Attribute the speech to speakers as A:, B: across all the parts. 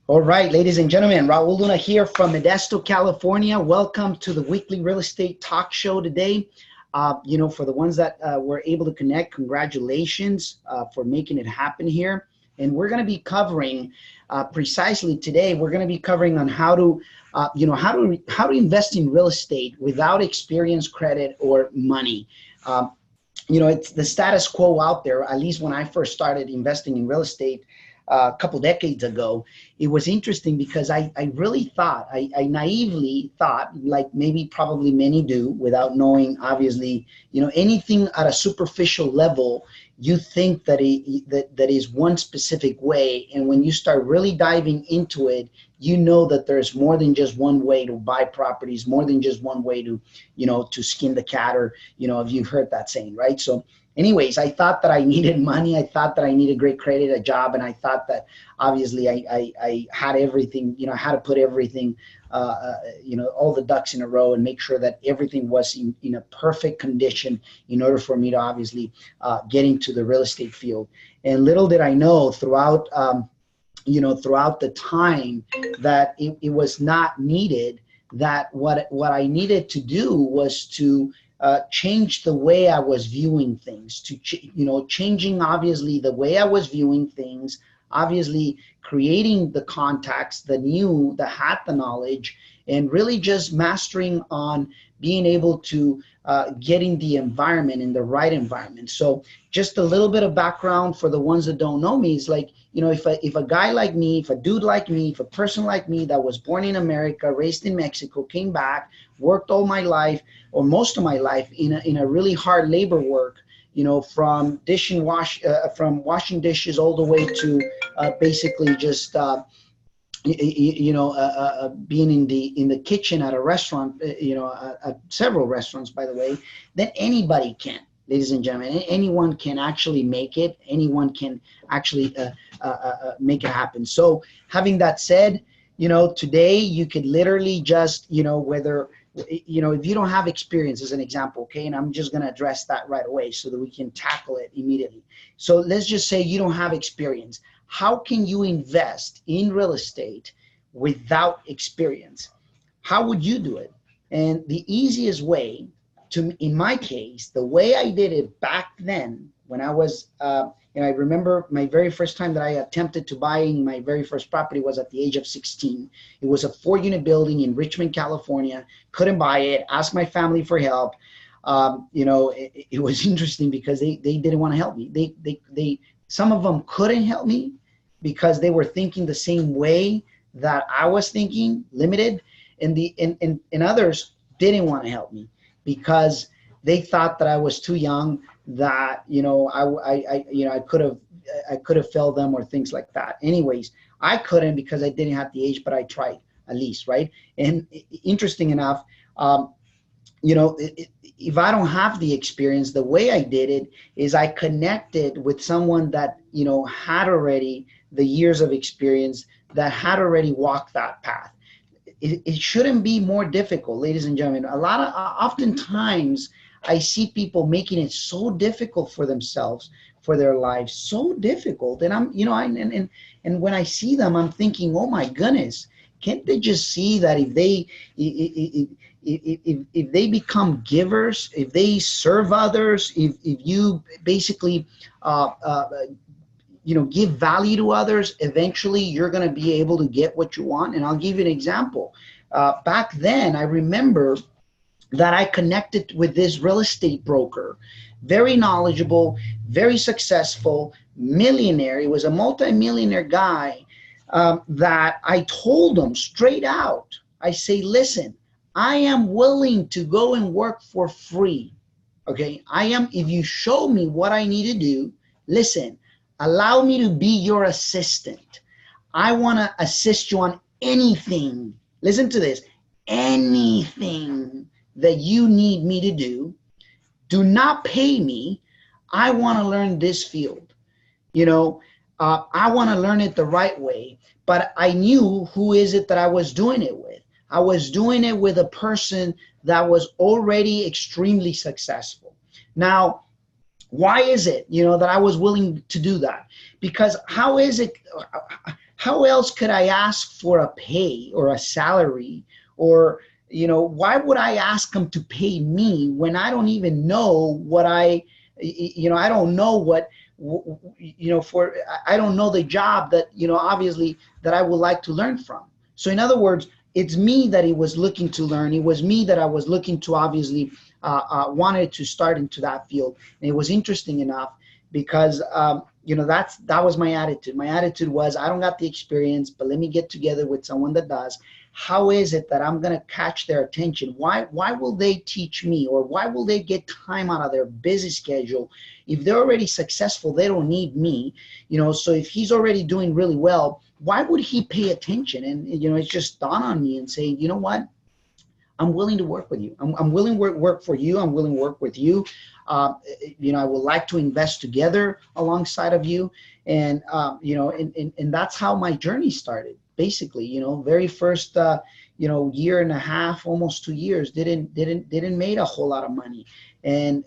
A: All right, ladies and gentlemen, Raul Luna here from Modesto, California. Welcome to the weekly real estate talk show today. For the ones that were able to connect, congratulations for making it happen here. And we're going to be covering precisely today. We're going to be covering on how to, how to invest in real estate without experience, credit, or money. It's the status quo out there. At least when I first started investing in real estate a couple decades ago, it was interesting because I really thought, I naively thought, like maybe probably many do without knowing, obviously, anything at a superficial level, you think that that is one specific way. And when you start really diving into it, you know that there's more than just one way to buy properties, more than just one way to, to skin the cat, or, if you've heard that saying, right? So anyways, I thought that I needed money. I thought that I needed great credit, a job, and I thought that obviously I had everything, I had to put everything, all the ducks in a row and make sure that everything was in a perfect condition in order for me to obviously get into the real estate field. And little did I know throughout the time that it was not needed, that what I needed to do was to change the way I was viewing things, changing obviously the way I was viewing things, obviously creating the contacts, that had the knowledge, and really just mastering on being able to getting the environment in the right environment. So just a little bit of background for the ones that don't know me is like, if a guy like me, if a dude like me, if a person like me that was born in America, raised in Mexico, came back, worked all my life or most of my life in a really hard labor work, from from washing dishes all the way to basically just being in the kitchen at a restaurant, at several restaurants, by the way, then anybody can, ladies and gentlemen, anyone can actually make it. Anyone can actually make it happen. So having that said, today you could literally just, whether, if you don't have experience, as an example, okay, and I'm just going to address that right away so that we can tackle it immediately. So let's just say you don't have experience. How can you invest in real estate without experience? How would you do it? And the easiest way in my case, the way I did it back then, when I was, I remember my very first time that I attempted to buying my very first property was at the age of 16. It was a 4-unit building in Richmond, California. Couldn't buy it. Asked my family for help. It was interesting because they didn't want to help me. They some of them couldn't help me because they were thinking the same way that I was thinking, limited, and others didn't want to help me because they thought that I was too young, that I could have failed them or things like that. Anyways, I couldn't because I didn't have the age, but I tried at least, right? And interesting enough, if I don't have the experience, the way I did it is I connected with someone that had already the years of experience, that had already walked that path. It shouldn't be more difficult, ladies and gentlemen. Oftentimes I see people making it so difficult for themselves, for their lives, so difficult. And and when I see them, I'm thinking, oh my goodness, can't they just see that if they become givers, if they serve others, if you basically give value to others, eventually you're going to be able to get what you want. And I'll give you an example. Back then, I remember that I connected with this real estate broker, very knowledgeable, very successful, millionaire. He was a multimillionaire guy, that I told him straight out, I say, listen, I am willing to go and work for free. Okay, if you show me what I need to do, listen, allow me to be your assistant. I want to assist you on anything. Listen to this, anything that you need me to do. Do not pay me. I want to learn this field. I want to learn it the right way, but I knew who is it that I was doing it with. I was doing it with a person that was already extremely successful. Now, why is it, that I was willing to do that? Because how is it, how else could I ask for a pay or a salary? Or, why would I ask them to pay me when I don't even know what I don't know what, I don't know the job that, obviously that I would like to learn from. So in other words, it's me that he was looking to learn. It was me that I was looking to obviously wanted to start into that field. And it was interesting enough because, that was my attitude. My attitude was, I don't got the experience, but let me get together with someone that does. How is it that I'm going to catch their attention? Why will they teach me, or why will they get time out of their busy schedule? If they're already successful, they don't need me, so if he's already doing really well, why would he pay attention? And, it's just dawned on me and say, you know what? I'm willing to work with you. I'm willing to work for you. I'm willing to work with you. I would like to invest together alongside of you. And, and that's how my journey started. Basically, very first, year and a half, almost 2 years, didn't make a whole lot of money. And,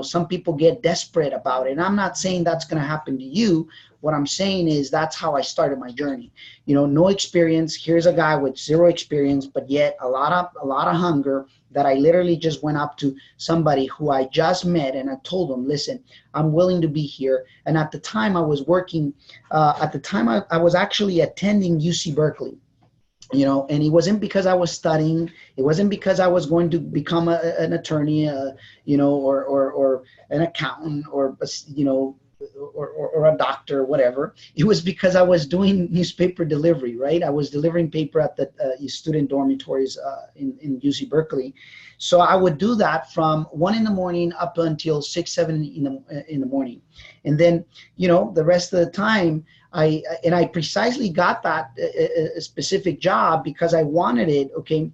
A: some people get desperate about it. And I'm not saying that's going to happen to you. What I'm saying is that's how I started my journey. No experience. Here's a guy with zero experience, but yet a lot of hunger, that I literally just went up to somebody who I just met and I told them, listen, I'm willing to be here. And at the time I was working, I was actually attending UC Berkeley. And it wasn't because I was studying. It wasn't because I was going to become an attorney, or an accountant, or, or a doctor, or whatever. It was because I was doing newspaper delivery, right? I was delivering paper at the student dormitories in UC Berkeley. So I would do that from 1 a.m. up until 6, 7 in the morning. And then, the rest of the time, I precisely got that specific job because I wanted it, okay?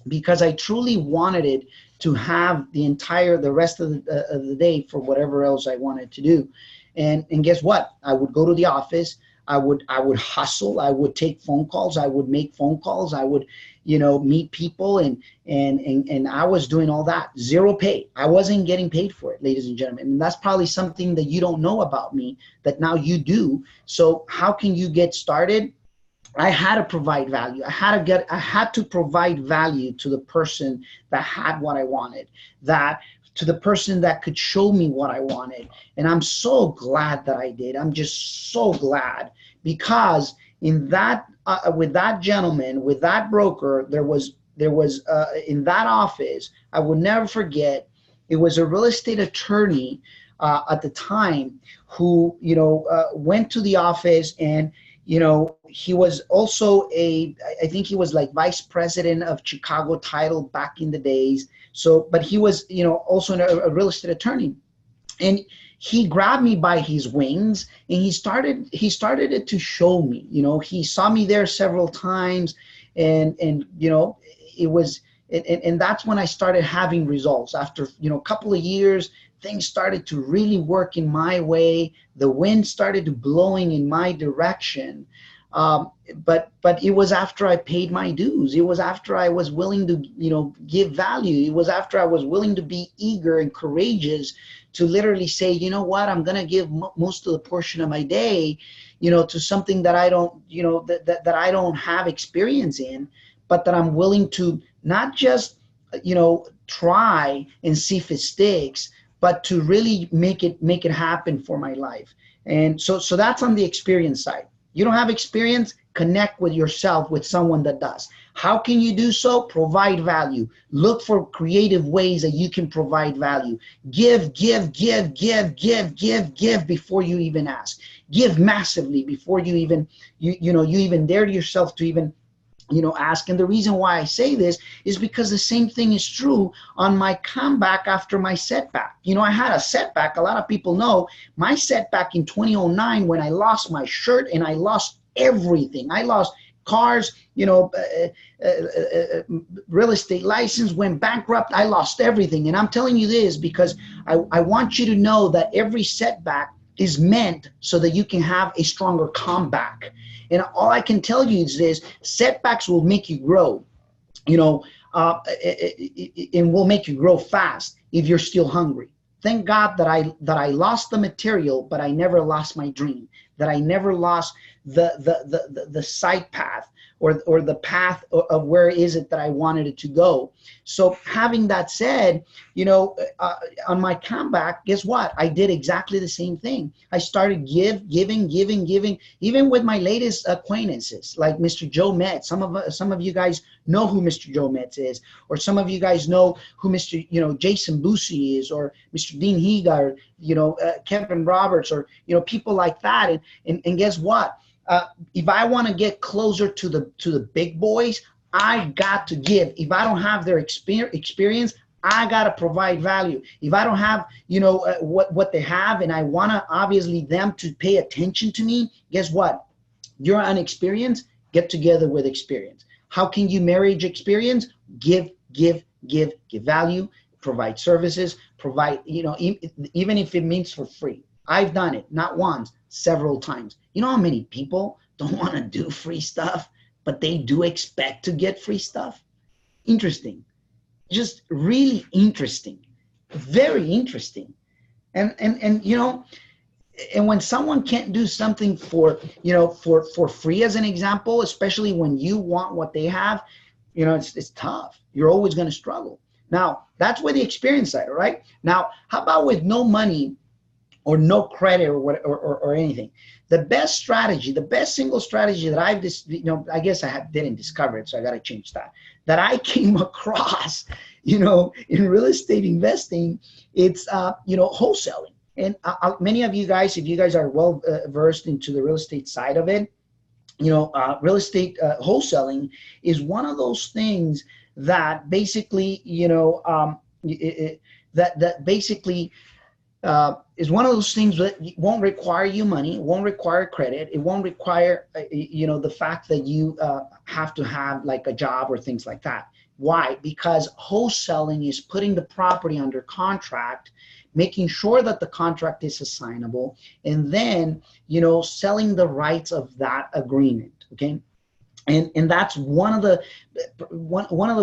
A: Because I truly wanted it to have the rest of the day for whatever else I wanted to do. And guess what? I would go to the office. I would hustle. I would take phone calls. I would make phone calls. I would, meet people, and I was doing all that. Zero pay. I wasn't getting paid for it, ladies and gentlemen. And that's probably something that you don't know about me that now you do. So how can you get started? I had to provide value. I had to provide value to the person that had what I wanted, to the person that could show me what I wanted. And I'm so glad that I did. I'm just so glad, because in that, with that gentleman, with that broker, there was in that office, I would never forget, it was a real estate attorney at the time who, went to the office, and, he was also I think he was like vice president of Chicago Title back in the days. So, but he was, also a real estate attorney. And he grabbed me by his wings, and he started it to show me, he saw me there several times, and it was, and that's when I started having results. After, a couple of years, things started to really work in my way. The wind started to blowing in my direction. But it was after I paid my dues. It was after I was willing to, give value. It was after I was willing to be eager and courageous to literally say, you know what, I'm going to give most of the portion of my day, to something that I don't, that I don't have experience in, but that I'm willing to not just, try and see if it sticks, but to really make it happen for my life. And so that's on the experience side. You don't have experience, connect with yourself with someone that does. How can you do so? Provide value. Look for creative ways that you can provide value. Give before you even ask. Give massively before you even, you even dare yourself to even, ask. And the reason why I say this is because the same thing is true on my comeback after my setback. I had a setback. A lot of people know my setback in 2009 when I lost my shirt and I lost everything. I lost cars, real estate license, went bankrupt. I lost everything. And I'm telling you this because I want you to know that every setback is meant so that you can have a stronger comeback. And all I can tell you is this: setbacks will make you grow, and will make you grow fast if you're still hungry. Thank God that I lost the material, but I never lost my dream. that I never lost the sight path or the path of where is it that I wanted it to go. So having that said, on my comeback, guess what? I did exactly the same thing. I started giving, even with my latest acquaintances, like Mr. Joe Metz. Some of you guys know who Mr. Joe Metz is, or some of you guys know who Mr. Jason Busey is, or Mr. Dean Higa, or Kevin Roberts, or people like that. And guess what? If I want to get closer to the big boys, I got to give. If I don't have their experience, I got to provide value. If I don't have, what they have, and I want to obviously them to pay attention to me, guess what? You're unexperienced, get together with experience. How can you marry experience? Give value, provide services, provide, even if it means for free. I've done it, not once, several times. You know how many people don't want to do free stuff, but they do expect to get free stuff? Interesting. Just really interesting. Very interesting. And when someone can't do something for free, as an example, especially when you want what they have, it's tough. You're always going to struggle. Now, that's with the experience side, right? Now, how about with no money or no credit or anything? The best strategy, the best single strategy that I've I guess didn't discover it, so I got to change that I came across, in real estate investing, it's wholesaling. And many of you guys, if you guys are well versed into the real estate side of it, real estate wholesaling is one of those things that basically, that basically is one of those things that won't require you money, won't require credit, it won't require, the fact that you have to have like a job or things like that. Why? Because wholesaling is putting the property under contract, making sure that the contract is assignable, and then, selling the rights of that agreement. Okay. And that's one of the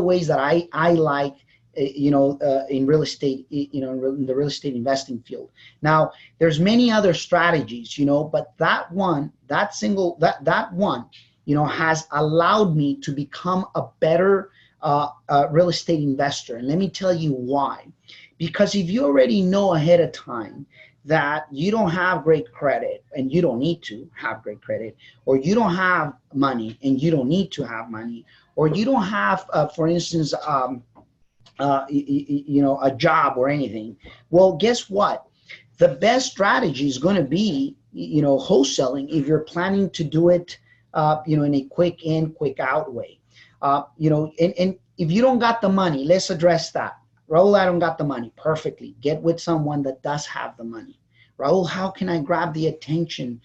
A: ways that I like, in real estate, in the real estate investing field. Now, there's many other strategies, but that one, has allowed me to become a better real estate investor. And let me tell you why. Because if you already know ahead of time that you don't have great credit and you don't need to have great credit, or you don't have money and you don't need to have money, or you don't have, for instance, a job or anything, well, guess what? The best strategy is going to be, wholesaling if you're planning to do it, in a quick in, quick out way. And if you don't got the money, let's address that. Raul, I don't got the money. Perfectly. Get with someone that does have the money. Raul, how can I grab the attention,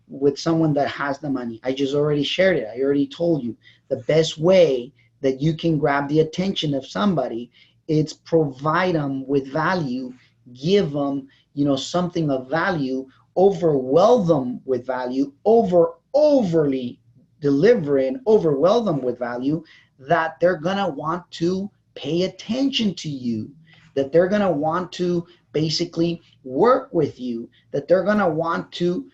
A: with someone that has the money? I just already shared it. I already told you the best way that you can grab the attention of somebody, it's provide them with value, give them, something of value, overwhelm them with value, overly deliver and overwhelm them with value, that they're gonna want to pay attention to you, that they're gonna want to basically work with you, that they're gonna want to,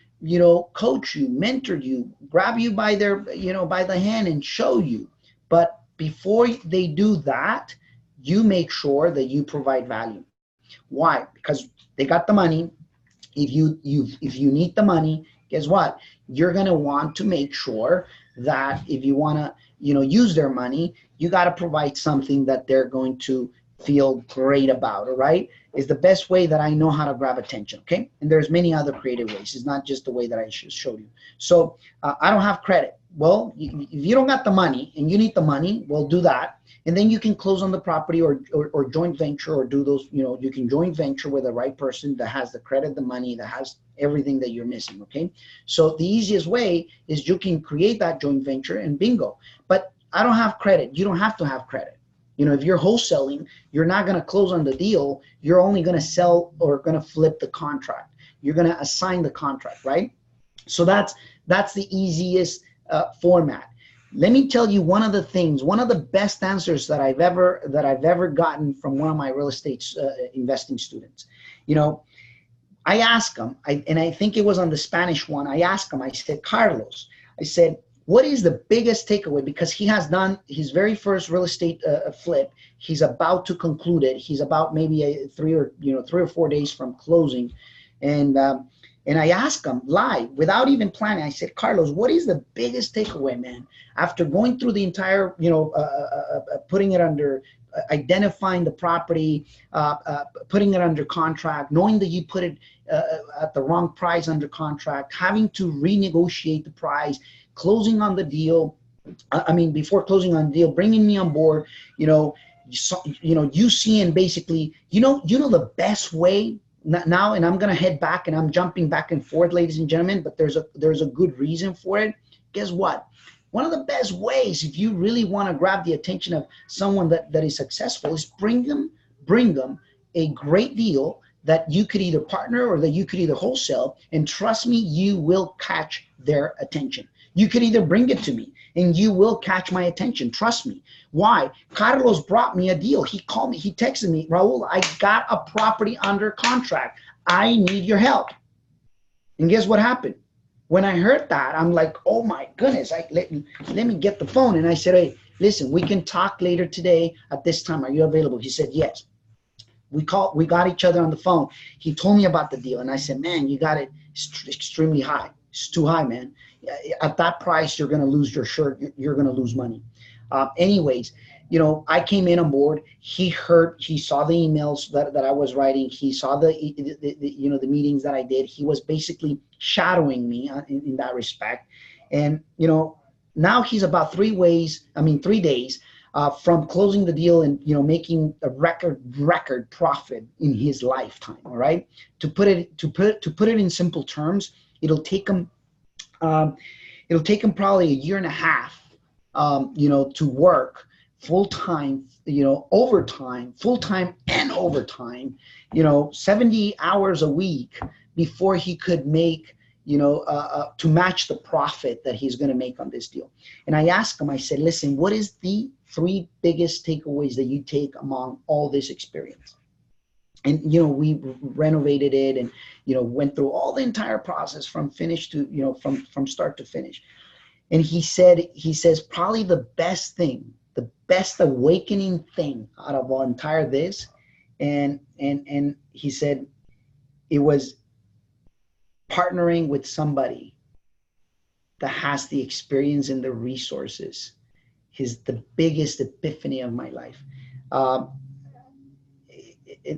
A: coach you, mentor you, grab you by their, by the hand and show you. But before they do that, you make sure that you provide value. Why? Because they got the money. If you need the money, guess what? You're gonna want to make sure that if you wanna, use their money, you gotta provide something that they're going to feel great about. All right? Is the best way that I know how to grab attention. Okay? And there's many other creative ways. It's not just the way that I just showed you. So I don't have credit. Well, if you don't got the money and you need the money, well, do that. And then you can close on the property or joint venture, or do those, you can joint venture with the right person that has the credit, the money, that has everything that you're missing. Okay. So the easiest way is you can create that joint venture and bingo. But I don't have credit. You don't have to have credit. If you're wholesaling, you're not going to close on the deal. You're only going to sell or going to flip the contract. You're going to assign the contract, right? So that's the easiest format. Let me tell you one of the best answers that I've ever gotten from one of my real estate investing students. I asked him, and I think it was on the Spanish one. I asked him, I said, Carlos, I said, what is the biggest takeaway? Because he has done his very first real estate flip. He's about to conclude it. He's about maybe 3 or 4 days from closing. And I asked him live, without even planning, I said, Carlos, what is the biggest takeaway, man? After going through the entire, putting it under, identifying the property, putting it under contract, knowing that you put it at the wrong price under contract, having to renegotiate the price, closing on the deal. Before closing on the deal, bringing me on board, you seeing basically, the best way now, and I'm going to head back and I'm jumping back and forth, ladies and gentlemen, but there's a good reason for it. Guess what? One of the best ways, if you really want to grab the attention of someone that is successful, is bring them a great deal that you could either partner or that you could either wholesale. And trust me, you will catch their attention. You could either bring it to me and you will catch my attention. Trust me. Why? Carlos brought me a deal. He called me. He texted me, Raul, I got a property under contract. I need your help. And guess what happened? When I heard that, I'm like, oh my goodness, let me get the phone. And I said, hey, listen, we can talk later today at this time. Are you available? He said, yes. We got each other on the phone. He told me about the deal. And I said, man, you got it extremely high. It's too high, man. At that price, you're going to lose your shirt. You're going to lose money. Anyways, I came in on board. He saw the emails that I was writing. He saw the meetings that I did. He was basically shadowing me in that respect. And, now he's about 3 days from closing the deal and, making a record profit in his lifetime. All right. To put it in simple terms, it'll take him probably a year and a half, to work full-time, overtime, full-time and overtime, 70 hours a week before he could make, to match the profit that he's going to make on this deal. And I asked him, I said, listen, what is the 3 biggest takeaways that you take among all this experience? And, we renovated it and, went through all the entire process from finish to, from start to finish. And he says, probably the best awakening thing out of all entire this. And he said, it was partnering with somebody that has the experience and the resources. The biggest epiphany of my life. And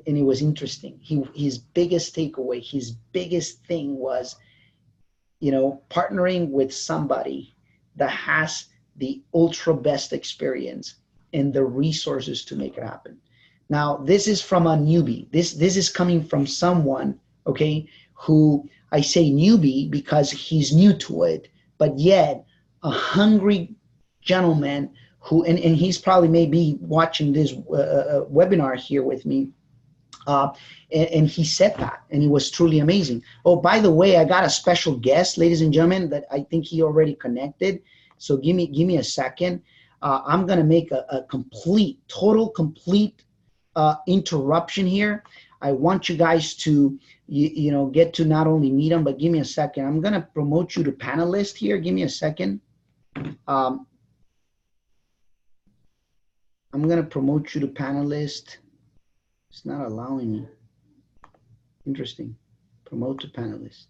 A: it was interesting. His biggest takeaway, his biggest thing was, partnering with somebody that has the ultra best experience and the resources to make it happen. Now, this is from a newbie. This is coming from someone, okay, who I say newbie because he's new to it, but yet a hungry gentleman who, and he's probably maybe watching this webinar here with me. And he said that, and it was truly amazing. Oh, by the way, I got a special guest, ladies and gentlemen, that I think he already connected. So give me a second. I'm going to make a total complete interruption here. I want you guys to, get to not only meet him, but give me a second. I'm going to promote you to panelist here. Give me a second. I'm going to promote you to panelist. It's not allowing me. Interesting. Promote to panelist.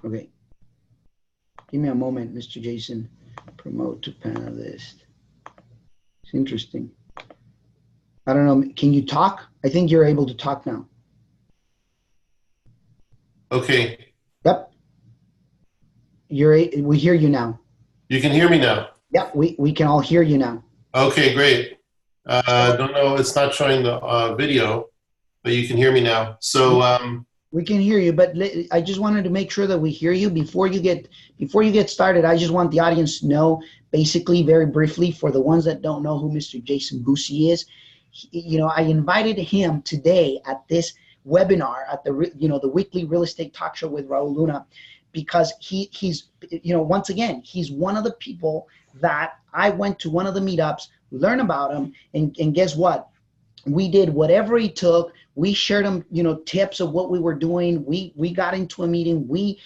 A: Okay. Give me a moment, Mr. Jason. Promote to panelist. It's interesting. I don't know. Can you talk? I think you're able to talk now.
B: Okay.
A: Yep. We hear you now.
B: You can hear me now?
A: Yep, we can all hear you now.
B: Okay, great. Don't know, it's not showing the video, but you can hear me now. So
A: we can hear you, but I just wanted to make sure that we hear you before you get started. I just want the audience to know, basically, very briefly, for the ones that don't know who Mr. Jason Busi is. I invited him today at this webinar at the weekly real estate talk show with Raul Luna, because he's once again, he's one of the people that I went to one of the meetups, learn about him, and guess what? We did whatever it took. We shared him, tips of what we were doing. We got into a meeting. We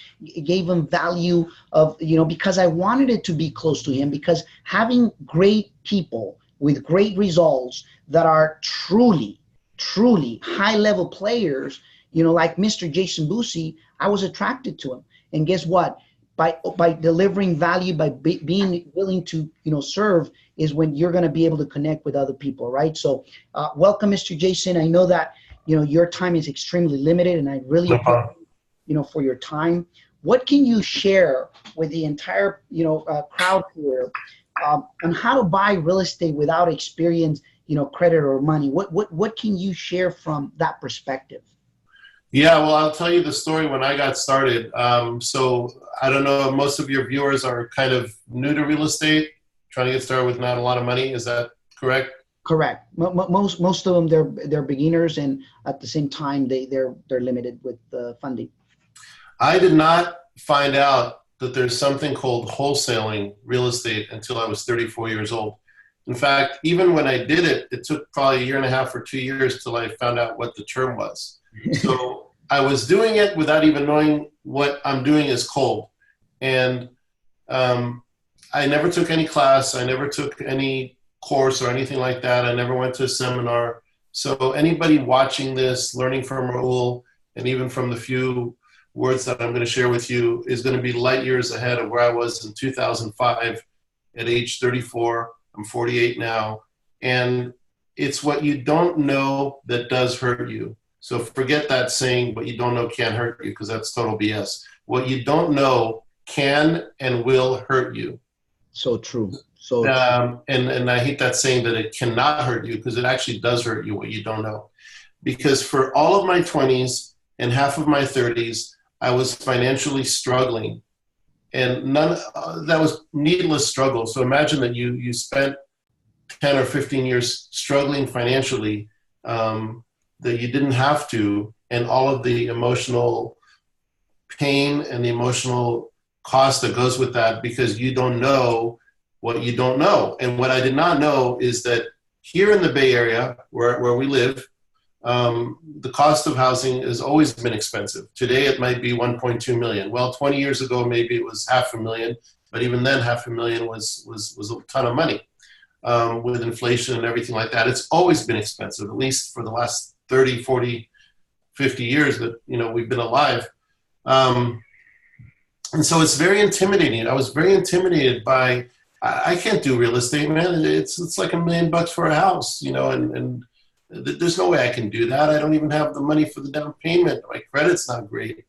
A: gave him value of, because I wanted it to be close to him, because having great people with great results that are truly, truly high level players, like Mr. Jason Boosie, I was attracted to him. And guess what? By delivering value, by being willing to, serve, is when you're going to be able to connect with other people, right? So welcome, Mr. Jason. I know that, your time is extremely limited, and I really appreciate, for your time. What can you share with the entire, crowd here on how to buy real estate without experience, credit or money? What can you share from that perspective?
B: Yeah, well, I'll tell you the story when I got started. So I don't know, most of your viewers are kind of new to real estate, trying to get started with not a lot of money. Is that correct?
A: Correct. Most of them, they're beginners, and at the same time, they're limited with funding.
B: I did not find out that there's something called wholesaling real estate until I was 34 years old. In fact, even when I did it, it took probably a year and a half or 2 years till I found out what the term was. So I was doing it without even knowing what I'm doing is cold. And I never took any class. I never took any course or anything like that. I never went to a seminar. So anybody watching this, learning from Raul, and even from the few words that I'm going to share with you, is going to be light years ahead of where I was in 2005 at age 34. I'm 48 now. And it's what you don't know that does hurt you. So forget that saying, what you don't know can't hurt you, because that's total BS. What you don't know can and will hurt you.
A: So true.
B: And I hate that saying that it cannot hurt you, because it actually does hurt you, what you don't know. Because for all of my 20s and half of my 30s, I was financially struggling. And that was needless struggle. So imagine that you spent 10 or 15 years struggling financially, that you didn't have to, and all of the emotional pain and the emotional cost that goes with that, because you don't know what you don't know. And what I did not know is that here in the Bay Area, where we live, the cost of housing has always been expensive. Today it might be 1.2 million. Well, 20 years ago, maybe it was $500,000, but even then $500,000 was a ton of money. With inflation and everything like that, it's always been expensive, at least for the last 30, 40, 50 years that, we've been alive. And so it's very intimidating. I was very intimidated by, I can't do real estate, man. It's like $1 million for a house, and there's no way I can do that. I don't even have the money for the down payment. My credit's not great.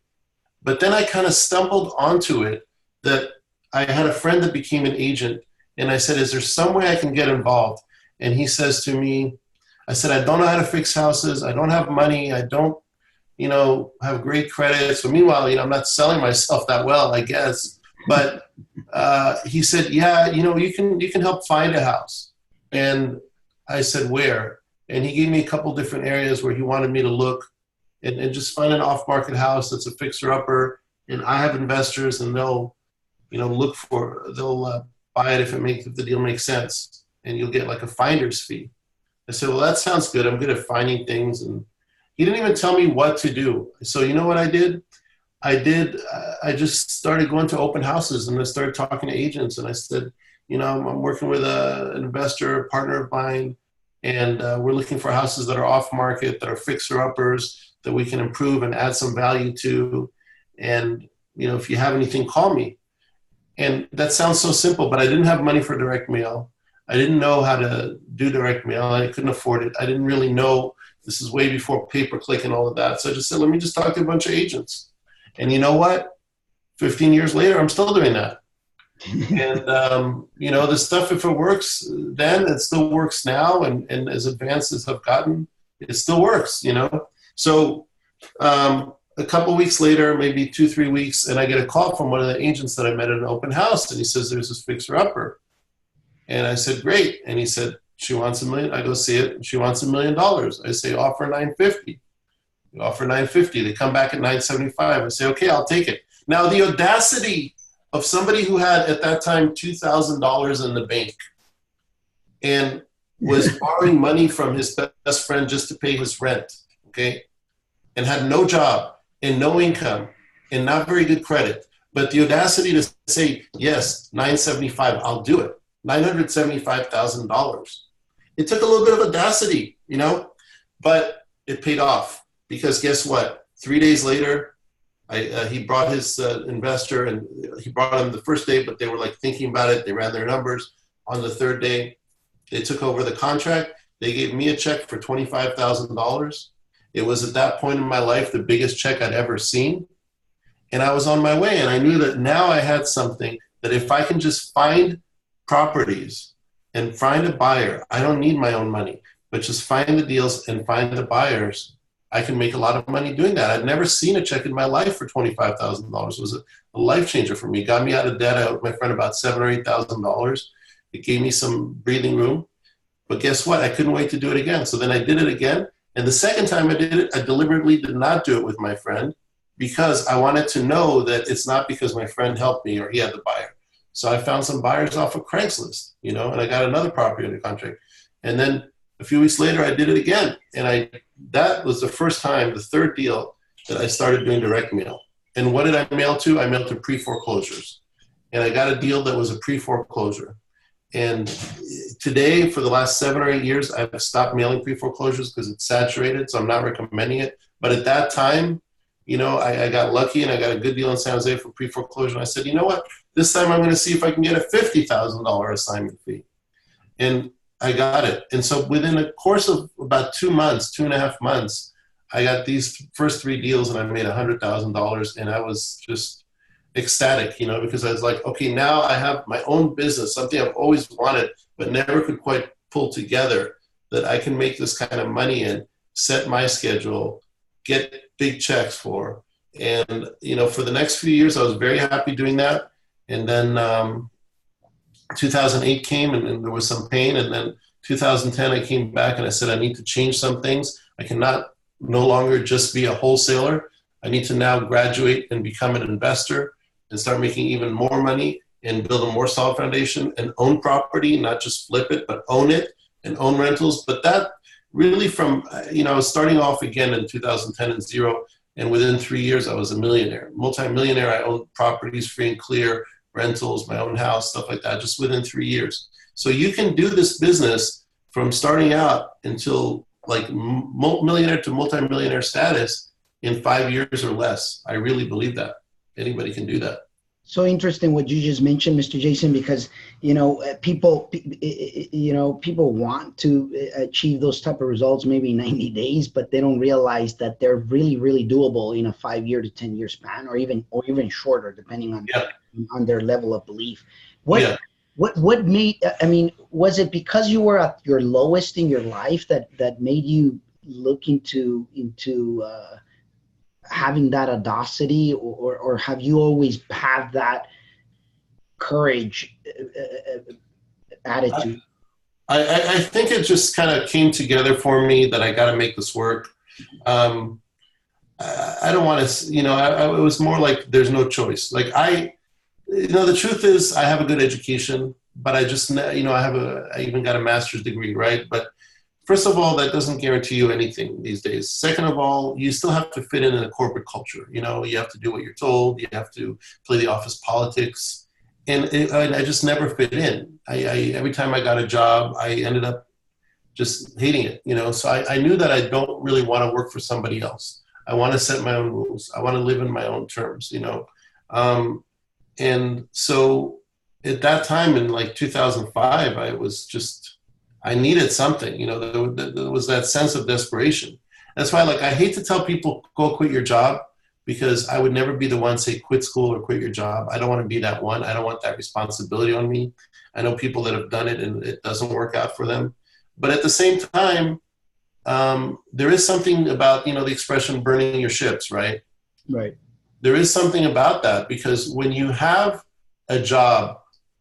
B: But then I kind of stumbled onto it, that I had a friend that became an agent, and I said, is there some way I can get involved? And he says to me, I said, I don't know how to fix houses. I don't have money. I don't, have great credit. So meanwhile, I'm not selling myself that well, I guess. But he said, yeah, you can help find a house. And I said, where? And he gave me a couple different areas where he wanted me to look and just find an off-market house that's a fixer-upper. And I have investors, and they'll, they'll buy it if the deal makes sense. And you'll get like a finder's fee. I said, well, that sounds good. I'm good at finding things. And he didn't even tell me what to do. So you know what I did? I just started going to open houses, and I started talking to agents. And I said, I'm working with an investor, a partner of mine, and we're looking for houses that are off market, that are fixer-uppers, that we can improve and add some value to. And, if you have anything, call me. And that sounds so simple, but I didn't have money for direct mail. I didn't know how to do direct mail. I couldn't afford it. I didn't really know. This is way before pay-per-click and all of that. So I just said, let me just talk to a bunch of agents. And you know what? 15 years later, I'm still doing that. And, the stuff, if it works then, it still works now. And as advances have gotten, it still works, So a couple of weeks later, maybe 2-3 weeks, and I get a call from one of the agents that I met at an open house. And he says, there's this fixer-upper. And I said, great. And he said, she wants $1 million. I go see it. She wants $1 million. I say, offer $950. You offer $950. They come back at $975. I say, okay, I'll take it. Now, the audacity of somebody who had at that time $2,000 in the bank, and was borrowing money from his best friend just to pay his rent, okay? And had no job and no income and not very good credit. But the audacity to say, yes, 975, I'll do it. $975,000. It took a little bit of audacity, you know, but it paid off because guess what? 3 days later, he brought his investor and he brought him the first day, but they were like thinking about it. They ran their numbers. On the third day, they took over the contract. They gave me a check for $25,000. It was at that point in my life the biggest check I'd ever seen. And I was on my way. And I knew that now I had something that if I can just find properties and find a buyer, I don't need my own money, but just find the deals and find the buyers, I can make a lot of money doing that. I'd never seen a check in my life for $25,000. It was a life changer for me. It got me out of debt. I owed my friend about $7,000 or $8,000. It gave me some breathing room. But guess what? I couldn't wait to do it again. So then I did it again. And the second time I did it, I deliberately did not do it with my friend because I wanted to know that it's not because my friend helped me or he had the buyer. So I found some buyers off of Craigslist, you know, and I got another property under contract. And then a few weeks later, I did it again. And that was the first time, the third deal that I started doing direct mail. And what did I mail to? I mailed to pre-foreclosures. And I got a deal that was a pre-foreclosure. And today, for the last 7 or 8 years, I've stopped mailing pre-foreclosures because it's saturated, so I'm not recommending it. But at that time, you know, I got lucky and I got a good deal in San Jose for pre-foreclosure. And I said, you know what? This time I'm going to see if I can get a $50,000 assignment fee. And I got it. And so within a course of about 2 months, 2.5 months, I got these first 3 deals and I made $100,000. And I was just ecstatic, you know, because I was like, okay, now I have my own business, something I've always wanted, but never could quite pull together, that I can make this kind of money in, set my schedule, get big checks for. And, you know, for the next few years, I was very happy doing that. And then 2008 came and there was some pain. And then 2010, I came back and I said, I need to change some things. I cannot no longer just be a wholesaler. I need to now graduate and become an investor and start making even more money and build a more solid foundation and own property, not just flip it, but own it and own rentals. But that really from, you know, I was starting off again in 2010 and zero. And within 3 years, I was a millionaire, multi-millionaire. I owned properties free and clear, rentals, my own house, stuff like that, just within 3 years. So you can do this business from starting out until like millionaire to multi-millionaire status in 5 years or less. I really believe that. Anybody can do that.
A: So interesting what you just mentioned, Mr. Jason, because, you know, people want to achieve those type of results maybe in 90 days, but they don't realize that they're really, really doable in a 5 year to 10 year span, or even shorter, depending on their level of belief. What made, I mean, was it because you were at your lowest in your life that made you look into having that audacity, or have you always had that courage attitude?
B: I think it just kind of came together for me that I got to make this work. I don't want to, you know, it was more like there's no choice. Like you know, the truth is I have a good education, but I just, you know, I even got a master's degree, right? But first of all, that doesn't guarantee you anything these days. Second of all, you still have to fit in a corporate culture. You know, you have to do what you're told. You have to play the office politics. And I just never fit in. Every time I got a job, I ended up just hating it, you know. So I knew that I don't really want to work for somebody else. I want to set my own rules. I want to live in my own terms, you know. And so at that time in like 2005, I needed something, you know, there was that sense of desperation. That's why, like, I hate to tell people, go quit your job, because I would never be the one say quit school or quit your job. I don't want to be that one. I don't want that responsibility on me. I know people that have done it and it doesn't work out for them. But at the same time, there is something about, you know, the expression burning your ships, right?
A: Right.
B: There is something about that, because when you have a job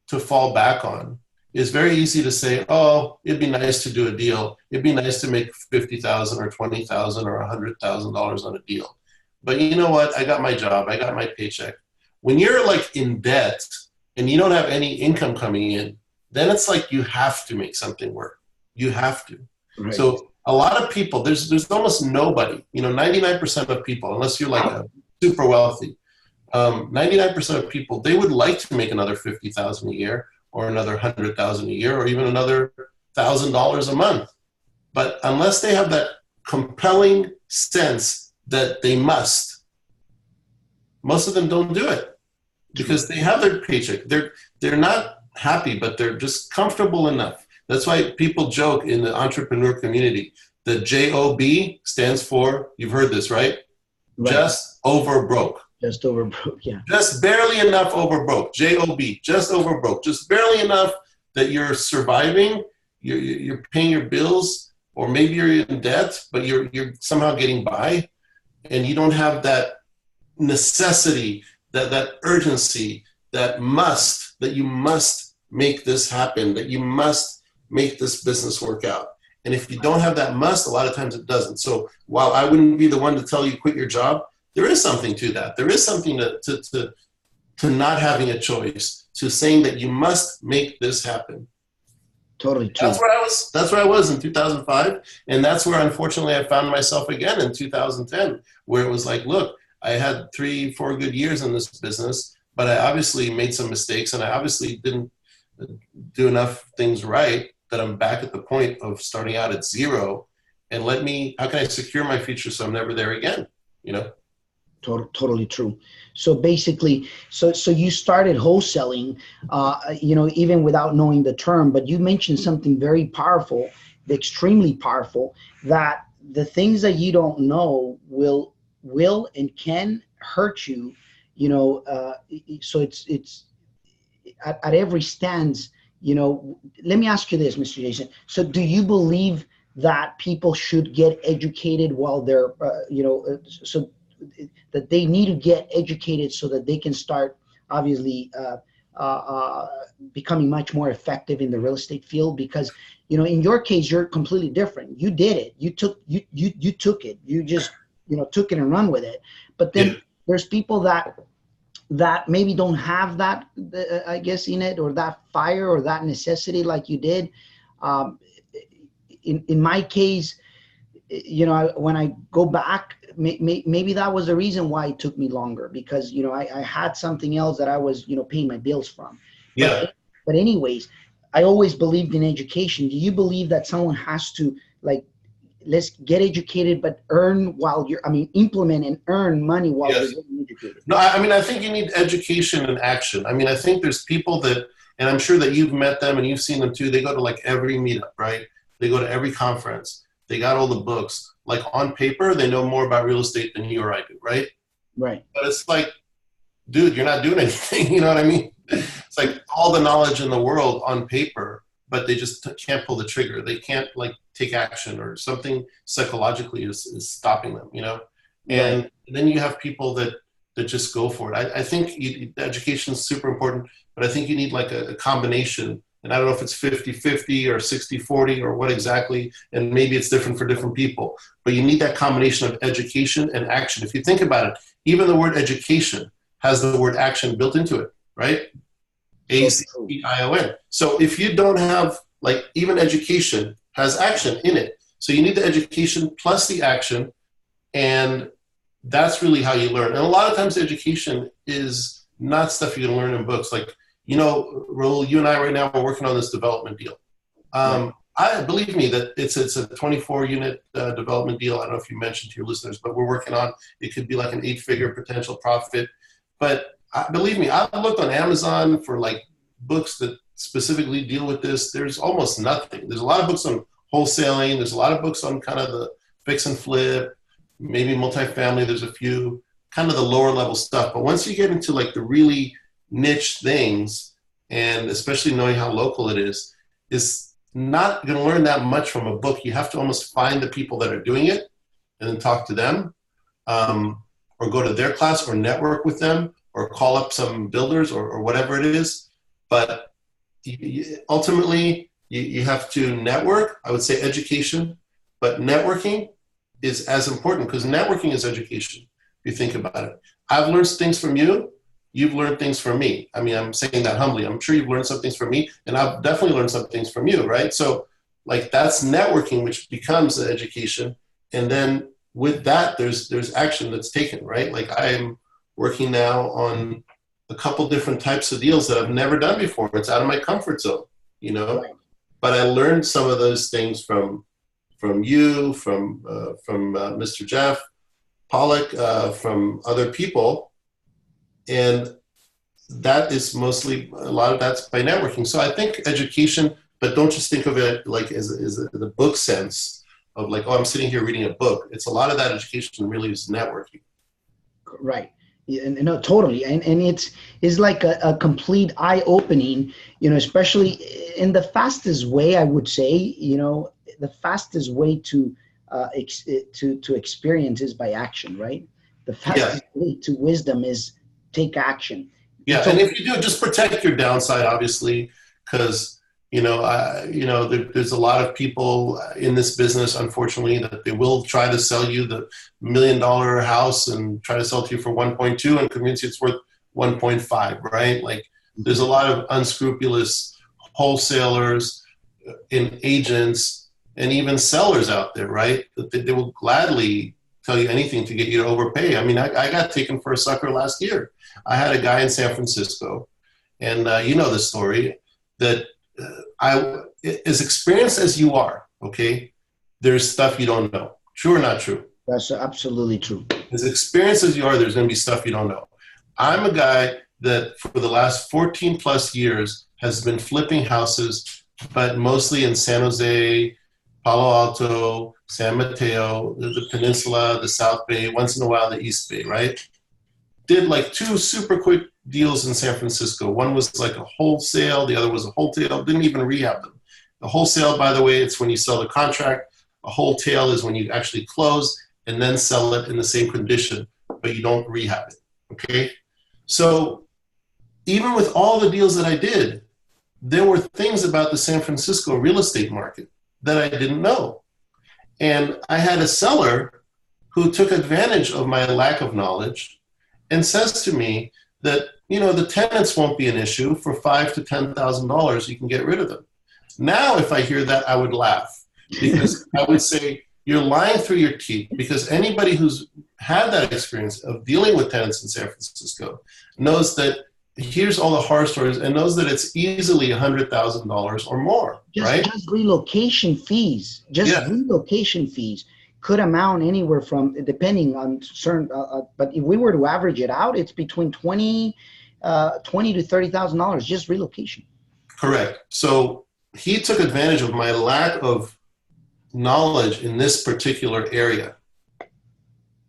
B: to fall back on, it's very easy to say, oh, it'd be nice to do a deal. It'd be nice to make $50,000 or $20,000 or $100,000 on a deal. But you know what? I got my job. I got my paycheck. When you're like in debt and you don't have any income coming in, then it's like you have to make something work. You have to.
A: Right.
B: So a lot of people, there's almost nobody, 99% of people, unless you're like a super wealthy, 99% of people, they would like to make another 50,000 a year or another 100,000 a year or even another $1,000 a month. But unless they have that compelling sense that they must, most of them don't do it because they have their paycheck. They're not happy, but they're just comfortable enough. That's why people joke in the entrepreneur community. The JOB stands for, you've heard this, right? Just over broke.
A: Just over broke, yeah.
B: Just barely enough over broke. JOB, just over broke. Just barely enough that you're surviving, you're paying your bills, or maybe you're in debt, but you're somehow getting by, and you don't have that necessity, that urgency, that you must make this happen, that you must make this business work out. And if you don't have that must, a lot of times it doesn't. So while I wouldn't be the one to tell you quit your job, there is something to that. There is something to not having a choice, to saying that you must make this happen.
A: Totally true.
B: That's where I was in 2005. And that's where, unfortunately, I found myself again in 2010, where it was like, look, I had 3-4 good years in this business, but I obviously made some mistakes and I obviously didn't do enough things right that I'm back at the point of starting out at zero. And how can I secure my future so I'm never there again?
A: Totally true. So basically, so you started wholesaling, even without knowing the term, but you mentioned something very powerful, extremely powerful, that the things that you don't know will and can hurt you, so it's at every stance, let me ask you this, Mr. Jason. So do you believe that people should get educated while they're, so that they need to get educated so that they can start obviously becoming much more effective in the real estate field? Because in your case, you're completely different. You did it. You took it. You just took it and run with it. But then there's people that maybe don't have that, I guess, in it, or that fire or that necessity like you did. In my case, when I go back, maybe that was the reason why it took me longer, because I had something else that I was paying my bills from.
B: Yeah.
A: But anyways, I always believed in education. Do you believe that someone has to let's get educated, but implement and earn money while they're getting educated?
B: No, I think you need education and action. I think there's people that, and I'm sure that you've met them and you've seen them too. They go to every meetup, right? They go to every conference. They got all the books. On paper, they know more about real estate than you or I do, right?
A: Right.
B: But it's dude, you're not doing anything. You know what I mean? It's all the knowledge in the world on paper, but they just can't pull the trigger. They can't take action, or something psychologically is stopping them, And
A: Right.
B: then you have people that just go for it. I think education is super important, but I think you need a combination. And I don't know if it's 50-50 or 60-40 or what exactly, and maybe it's different for different people. But you need that combination of education and action. If you think about it, even the word education has the word action built into it, right? ACTION. So if you don't have, even education has action in it. So you need the education plus the action, and that's really how you learn. And a lot of times education is not stuff you can learn in books. Raul, you and I right now are working on this development deal. I believe me that it's a 24-unit development deal. I don't know if you mentioned to your listeners, but we're working on, it could be an 8-figure potential profit. But believe me, I've looked on Amazon for books that specifically deal with this. There's almost nothing. There's a lot of books on wholesaling. There's a lot of books on kind of the fix and flip, maybe multifamily. There's a few kind of the lower level stuff. But once you get into the really niche things, and especially knowing how local it is not going to learn that much from a book. You have to almost find the people that are doing it and then talk to them, or go to their class, or network with them, or call up some builders, or whatever it is. But ultimately you have to network. I would say education, but networking is as important, because networking is education. If you think about it, I've learned things from you. You've learned things from me. I'm saying that humbly. I'm sure you've learned some things from me, and I've definitely learned some things from you, right? So like that's networking, which becomes an education. And then with that, there's action that's taken, right? Like I'm working now on a couple different types of deals that I've never done before. It's out of my comfort zone, you know.
A: Right.
B: But I learned some of those things from you, from Mr. Jeff Pollock, from other people, and that is mostly a lot of that's by networking. So I think education, but don't just think of it like as the book sense of like, oh, I'm sitting here reading a book. It's a lot of that education really is networking.
A: Right. Yeah, no, totally. And it's like a complete eye opening, you know, especially in the fastest way, I would say, you know, the fastest way to experience is by action, right? The fastest way to wisdom is take action.
B: Yeah.
A: So,
B: and if you do, just protect your downside, obviously, because there's a lot of people in this business, unfortunately, that they will try to sell you the $1 million house and try to sell it to you for 1.2 and convince you it's worth 1.5, right? Like there's a lot of unscrupulous wholesalers and agents and even sellers out there, right? That they will gladly tell you anything to get you to overpay. I mean, I got taken for a sucker last year. I had a guy in San Francisco, and you know the story, that as experienced as you are, okay, there's stuff you don't know. True or not true?
A: that's absolutely true.
B: As experienced as you are, there's going to be stuff you don't know. I'm a guy that for the last 14 plus years has been flipping houses, but mostly in San Jose, Palo Alto, San Mateo, the Peninsula, the South Bay, once in a while the East Bay, right? Did like 2 super quick deals in San Francisco. One was like a wholesale, the other was a wholesale, didn't even rehab them. The wholesale, by the way, it's when you sell the contract. A wholesale is when you actually close and then sell it in the same condition, but you don't rehab it, okay? So even with all the deals that I did, there were things about the San Francisco real estate market that I didn't know. And I had a seller who took advantage of my lack of knowledge and says to me that, you know, the tenants won't be an issue. For $5,000 to $10,000, you can get rid of them. Now, if I hear that, I would laugh, because I would say, you're lying through your teeth, because anybody who's had that experience of dealing with tenants in San Francisco knows that here's all the horror stories and knows that it's easily $100,000 or more, right?
A: Just relocation fees, relocation fees could amount anywhere from, depending on certain, but if we were to average it out, it's between $20,000 to $30,000, just relocation.
B: Correct. So he took advantage of my lack of knowledge in this particular area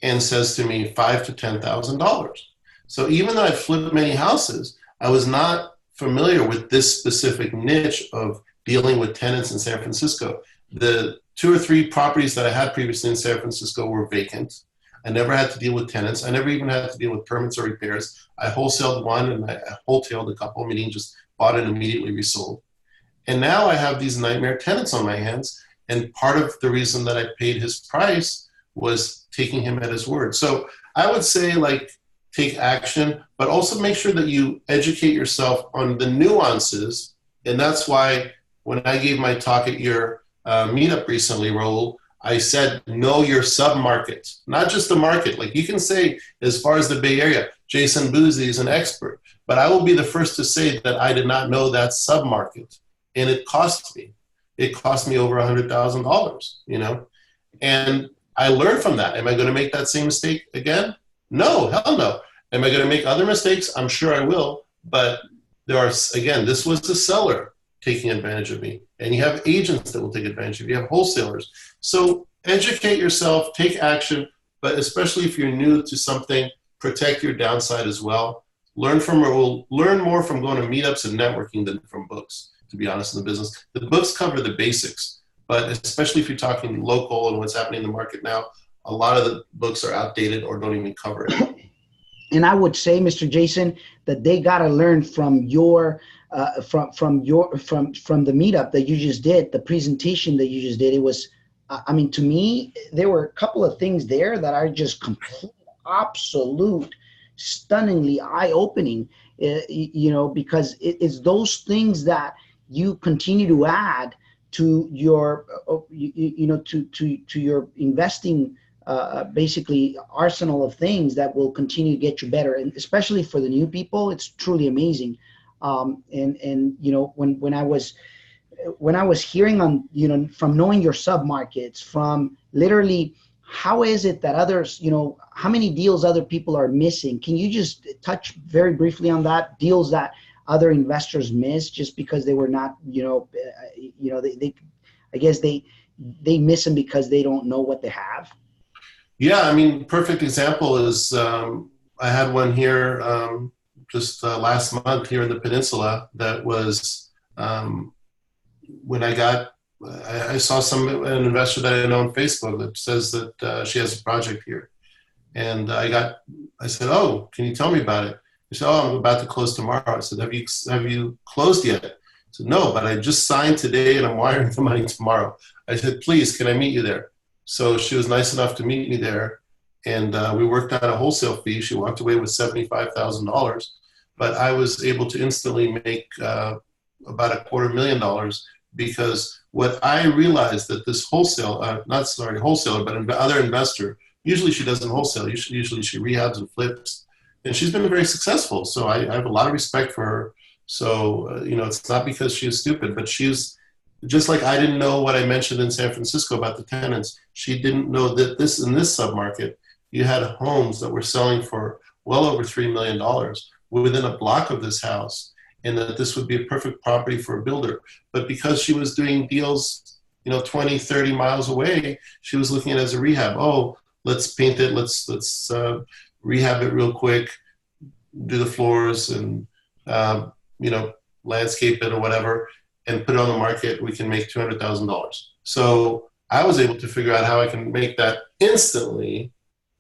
B: and says to me $5,000 to $10,000. So even though I'd flipped many houses, I was not familiar with this specific niche of dealing with tenants in San Francisco. The 2 or 3 properties that I had previously in San Francisco were vacant. I never had to deal with tenants. I never even had to deal with permits or repairs. I wholesaled one and I wholetailed a couple, meaning just bought and immediately resold. And now I have these nightmare tenants on my hands. And part of the reason that I paid his price was taking him at his word. So I would say, like, take action, but also make sure that you educate yourself on the nuances. And that's why when I gave my talk at your meetup recently, Raul, I said, know your sub-market, not just the market. Like you can say, as far as the Bay Area, Jason Boozy is an expert, but I will be the first to say that I did not know that sub-market. And it cost me. It cost me over $100,000, you know? And I learned from that. Am I going to make that same mistake again? No, hell no. Am I going to make other mistakes? I'm sure I will. But there are, again, this was the seller taking advantage of me. And you have agents that will take advantage of you. You have wholesalers. So educate yourself, take action, but especially if you're new to something, protect your downside as well. Learn more from going to meetups and networking than from books, to be honest, in the business. The books cover the basics, but especially if you're talking local and what's happening in the market now, a lot of the books are outdated or don't even cover it.
A: And I would say, Mr. Jason, that they got to learn from your from the meetup that you just did, the presentation that you just did. It was, I mean, to me, there were a couple of things there that are just complete, absolute, stunningly eye-opening. You know, because it's those things that you continue to add to your to your investing basically arsenal of things that will continue to get you better, and especially for the new people, it's truly amazing. And when I was hearing on, from knowing your sub markets, from literally how is it that others, how many deals other people are missing? Can you just touch very briefly on that, deals that other investors miss just because they were not, they I guess they miss them because they don't know what they have?
B: Yeah, I mean, perfect example is I had one here just last month here in the peninsula that was when I saw an investor that I know on Facebook that says that she has a project here. And I said, oh, can you tell me about it? He said, oh, I'm about to close tomorrow. I said, have you closed yet? I said, no, but I just signed today and I'm wiring the money tomorrow. I said, please, can I meet you there? So she was nice enough to meet me there, and we worked out a wholesale fee. She walked away with $75,000, but I was able to instantly make about $250,000 because what I realized that this wholesaler, but an other investor, usually she doesn't wholesale, usually she rehabs and flips, and she's been very successful. So I have a lot of respect for her. So, it's not because she was stupid, but she's, just like I didn't know what I mentioned in San Francisco about the tenants, she didn't know that in this submarket, you had homes that were selling for well over $3 million within a block of this house, and that this would be a perfect property for a builder. But because she was doing deals, 20, 30 miles away, she was looking at it as a rehab. Oh, let's paint it. Let's rehab it real quick, do the floors and, landscape it or whatever, and put it on the market. We can make $200,000. So I was able to figure out how I can make that instantly,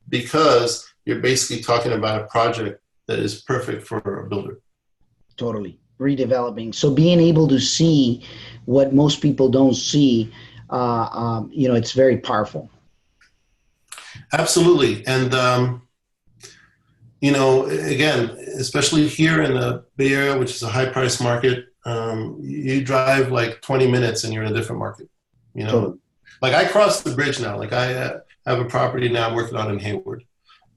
B: because you're basically talking about a project that is perfect for a builder.
A: Totally. Redeveloping. So being able to see what most people don't see, it's very powerful.
B: Absolutely. And, again, especially here in the Bay Area, which is a high price market, you drive like 20 minutes and you're in a different market, Totally. Like I crossed the bridge now. Like I have a property now I'm working on in Hayward,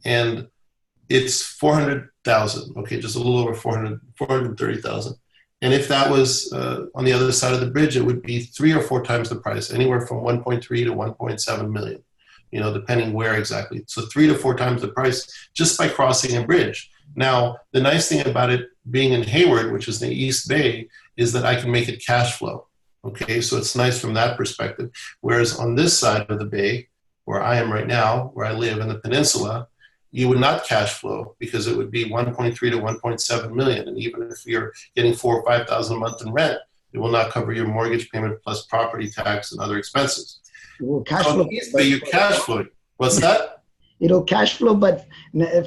B: and it's 400,000. Okay. Just a little over 430,000. And if that was on the other side of the bridge, it would be 3 or 4 times the price, anywhere from 1.3 to 1.7 million, depending where exactly. So 3 to 4 times the price just by crossing a bridge. Now, the nice thing about it being in Hayward, which is the East Bay, is that I can make it cash flow. Okay, so it's nice from that perspective. Whereas on this side of the bay, where I am right now, where I live in the peninsula, you would not cash flow because it would be 1.3 to 1.7 million. And even if you're getting $4,000 or $5,000 a month in rent, it will not cover your mortgage payment plus property tax and other expenses.
A: Well, cash flow.
B: East Bay, you're cash flowing. What's that?
A: It'll cash flow, but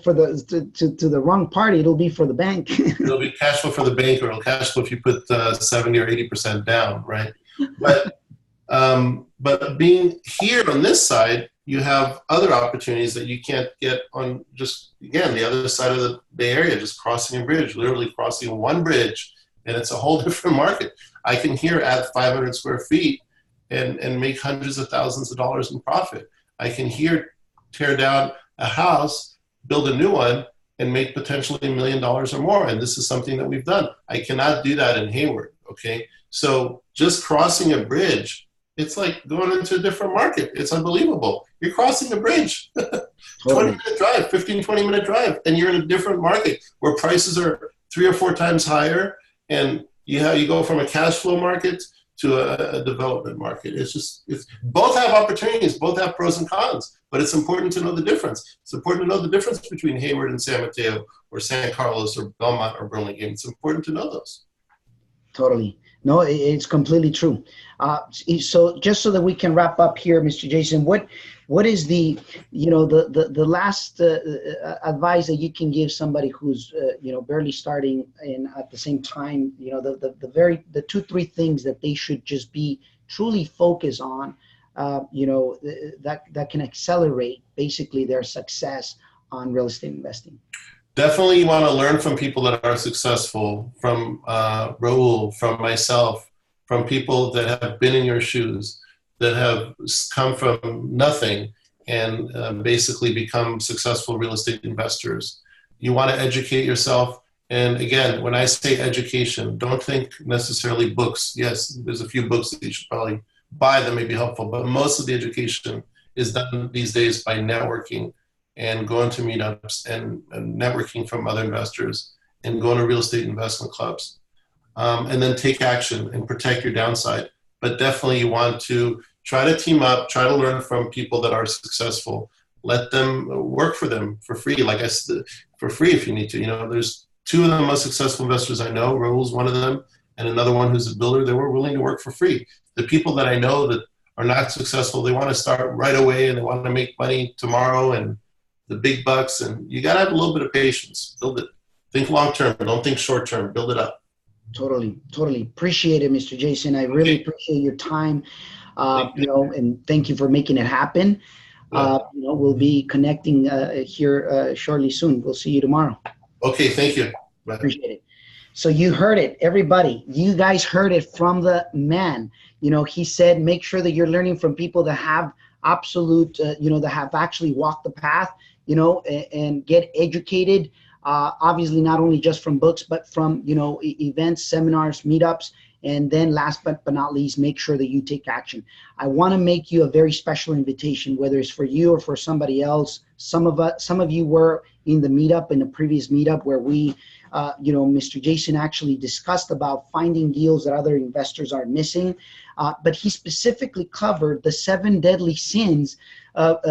A: for to the wrong party, it'll be for the bank.
B: It'll be cash flow for the bank, or it'll cash flow if you put 70 or 80% down, right? But being here on this side, you have other opportunities that you can't get on just, again, the other side of the Bay Area, just crossing a bridge, literally crossing one bridge, and it's a whole different market. I can here add 500 square feet and make hundreds of thousands of dollars in profit. I can here tear down a house, build a new one, and make potentially $1 million or more. And this is something that we've done. I cannot do that in Hayward, okay? So just crossing a bridge, it's like going into a different market. It's unbelievable. You're crossing a bridge, 20-minute drive, 15, 20-minute drive, and you're in a different market where prices are 3 or 4 times higher, and you go from a cash flow market to a development market. It's both have opportunities, both have pros and cons, but it's important to know the difference. It's important to know the difference between Hayward and San Mateo, or San Carlos, or Belmont, or Burlingame. It's important to know those.
A: Totally. No, it's completely true. So just so that we can wrap up here, Mr. Jason, what is the last advice that you can give somebody who's barely starting, and at the same time, the 2-3 things that they should just be truly focused on, that can accelerate basically their success on real estate investing?
B: Definitely you want to learn from people that are successful, from Raul, from myself, from people that have been in your shoes, that have come from nothing and basically become successful real estate investors. You want to educate yourself. And again, when I say education, don't think necessarily books. Yes, there's a few books that you should probably buy that may be helpful, but most of the education is done these days by networking and going to meetups and networking from other investors and going to real estate investment clubs. And then take action and protect your downside. But definitely you want to try to team up, try to learn from people that are successful. Let them work for them for free, like I said, for free if you need to. You know, there's two of the most successful investors I know, Raul's one of them, and another one who's a builder. They were willing to work for free. The people that I know that are not successful, they want to start right away and they want to make money tomorrow and the big bucks. And you got to have a little bit of patience. Build it. Think long term. Don't think short term. Build it up.
A: Totally appreciate it, Mr. Jason. I really appreciate your time, and thank you for making it happen. We'll be connecting here shortly soon. We'll see you tomorrow.
B: Okay, thank you. Bye.
A: Appreciate it. So you heard it, everybody. You guys heard it from the man. He said, make sure that you're learning from people that have absolute, that have actually walked the path, and get educated. Obviously, not only just from books, but from, events, seminars, meetups. And then last but not least, make sure that you take action. I want to make you a very special invitation, whether it's for you or for somebody else. Some of you were in the meetup, in the previous meetup where we, Mr. Jason actually discussed about finding deals that other investors are missing. But he specifically covered the 7 deadly sins of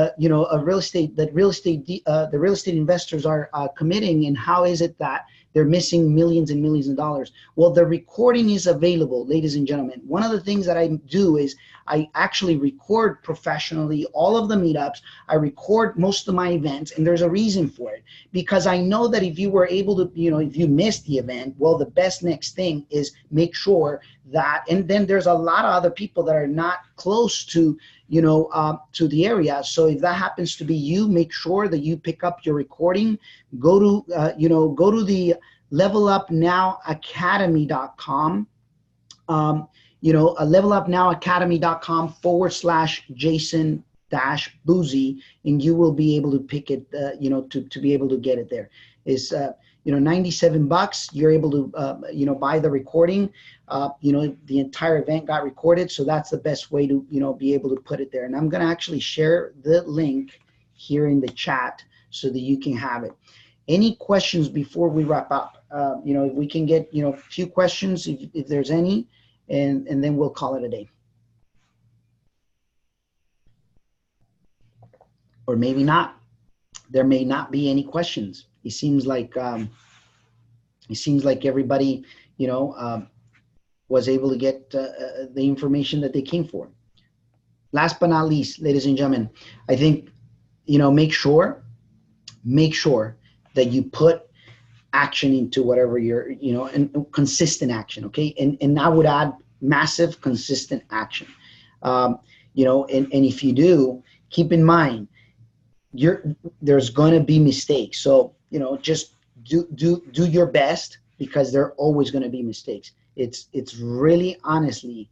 A: real estate that the real estate investors are committing, and how is it that they're missing millions and millions of dollars. Well, the recording is available, ladies and gentlemen. One of the things that I do is I actually record professionally all of the meetups. I record most of my events, and there's a reason for it, because I know that if you were able to, if you missed the event, well, the best next thing is make sure that, and then there's a lot of other people that are not close to, to the area. So if that happens to be you, make sure that you pick up your recording. Go to the levelupnowacademy.com. levelupnowacademy.com/Jason-Boozy, and you will be able to pick it, to be able to get it there. Is $97. You're able to, buy the recording. The entire event got recorded, so that's the best way to, be able to put it there. And I'm going to actually share the link here in the chat so that you can have it. Any questions before we wrap up? If we can get, a few questions, if there's any, and then we'll call it a day. Or maybe not. There may not be any questions. It seems like everybody, was able to get the information that they came for. Last but not least, ladies and gentlemen, I think, make sure that you put action into whatever you're, and consistent action, okay? And I would add massive consistent action. And if you do, keep in mind, there's going to be mistakes. So, just do your best, because there are always going to be mistakes. It's really, honestly,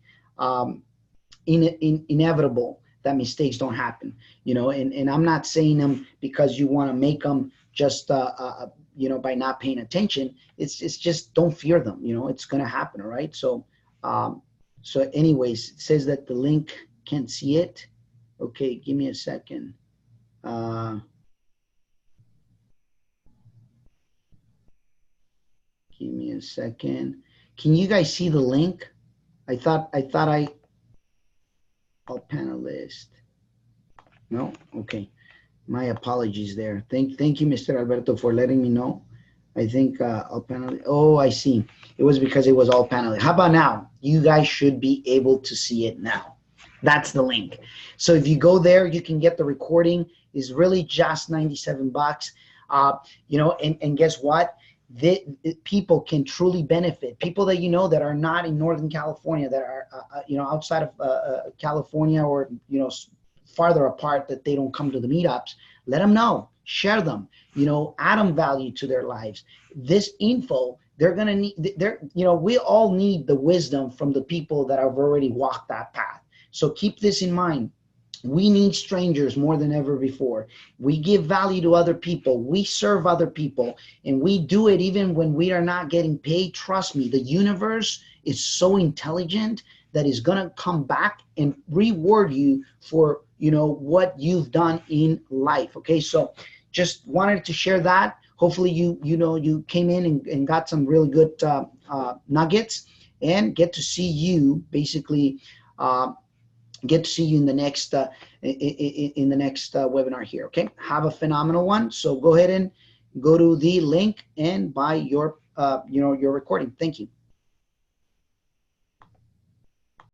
A: inevitable that mistakes don't happen, and I'm not saying them because you want to make them just, by not paying attention. It's just, don't fear them. It's going to happen. All right. So anyways, it says that the link can't see it. Okay. Give me a second. Give me a second. Can you guys see the link? I thought all panelist. No? Okay. My apologies there. Thank you, Mr. Alberto, for letting me know. I think all panelist. Oh, I see. It was because it was all panelist. How about now? You guys should be able to see it now. That's the link. So if you go there, you can get the recording. It's really just $97. And guess what? People can truly benefit. People that that are not in Northern California, that are outside of California, or farther apart, that they don't come to the meetups. Let them know. Share them. Add them value to their lives. This info they're going to need, we all need the wisdom from the people that have already walked that path. So keep this in mind. We need strangers more than ever before. We give value to other people. We serve other people, and we do it even when we are not getting paid. Trust me, the universe is so intelligent that is going to come back and reward you for, what you've done in life. Okay. So just wanted to share that. Hopefully you came in and got some really good nuggets, and get to see you basically, get to see you in the next webinar here. Okay, have a phenomenal one. So go ahead and go to the link and buy your your recording. Thank you.